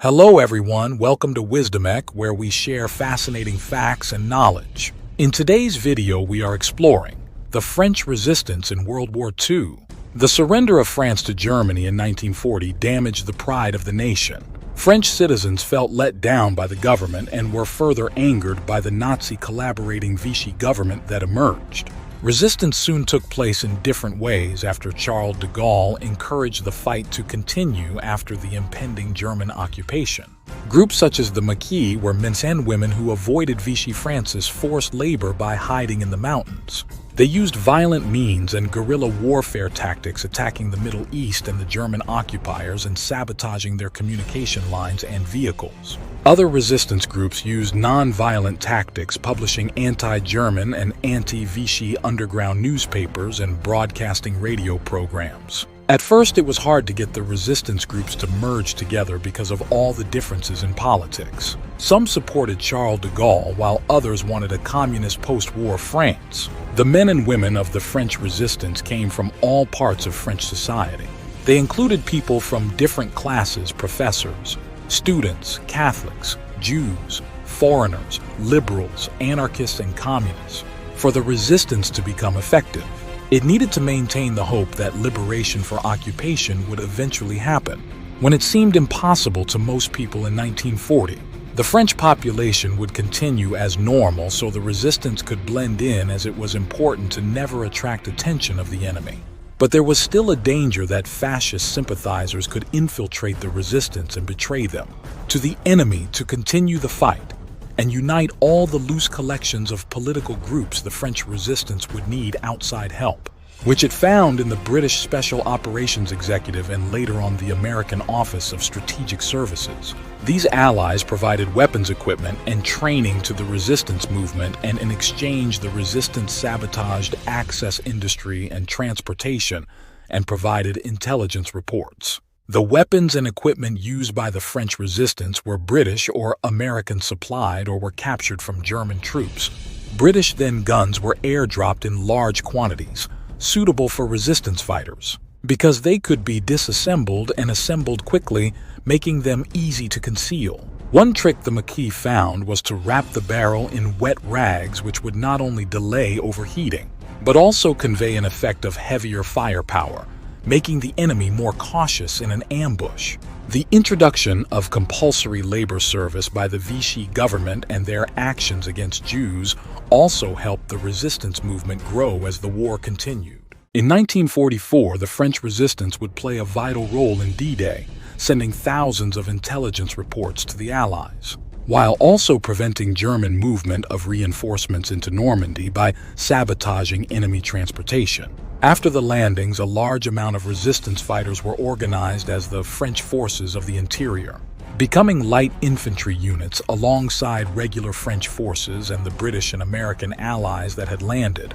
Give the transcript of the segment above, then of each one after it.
Hello everyone, welcome to WisdomEck, where we share fascinating facts and knowledge. In today's video we are exploring the French resistance in World War II. The surrender of France to Germany in 1940 damaged the pride of the nation. French citizens felt let down by the government and were further angered by the Nazi collaborating Vichy government that emerged. Resistance soon took place in different ways after Charles de Gaulle encouraged the fight to continue after the impending German occupation. Groups such as the Maquis were men and women who avoided Vichy France's forced labor by hiding in the mountains. They used violent means and guerrilla warfare tactics, attacking the Middle East and the German occupiers and sabotaging their communication lines and vehicles. Other resistance groups used non-violent tactics, publishing anti-German and anti-Vichy underground newspapers and broadcasting radio programs. At first, it was hard to get the resistance groups to merge together because of all the differences in politics. Some supported Charles de Gaulle, while others wanted a communist post-war France. The men and women of the French resistance came from all parts of French society. They included people from different classes: professors, students, Catholics, Jews, foreigners, liberals, anarchists, and communists. For the resistance to become effective, it needed to maintain the hope that liberation for occupation would eventually happen. When it seemed impossible to most people in 1940, the French population would continue as normal so the resistance could blend in, as it was important to never attract attention of the enemy. But there was still a danger that fascist sympathizers could infiltrate the resistance and betray them to the enemy to continue the fight and unite all the loose collections of political groups. The French resistance would need outside help, which it found in the British Special Operations Executive and later on the American Office of Strategic Services. These allies provided weapons equipment and training to the resistance movement, and in exchange the resistance sabotaged access industry and transportation and provided intelligence reports. The weapons and equipment used by the French resistance were British or American supplied or were captured from German troops. British then guns were airdropped in large quantities, suitable for resistance fighters, because they could be disassembled and assembled quickly, making them easy to conceal. One trick the Maquis found was to wrap the barrel in wet rags, which would not only delay overheating, but also convey an effect of heavier firepower, making the enemy more cautious in an ambush. The introduction of compulsory labor service by the Vichy government and their actions against Jews also helped the resistance movement grow as the war continued. In 1944, the French resistance would play a vital role in D-Day, sending thousands of intelligence reports to the Allies, while also preventing German movement of reinforcements into Normandy by sabotaging enemy transportation. After the landings, a large amount of resistance fighters were organized as the French Forces of the Interior, becoming light infantry units alongside regular French forces and the British and American allies that had landed.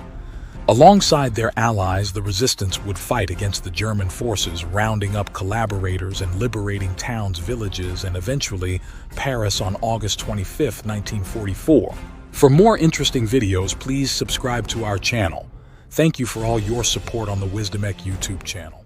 Alongside their allies, the resistance would fight against the German forces, rounding up collaborators and liberating towns, villages, and eventually Paris on August 25, 1944. For more interesting videos, please subscribe to our channel. Thank you for all your support on the WisdomEck YouTube channel.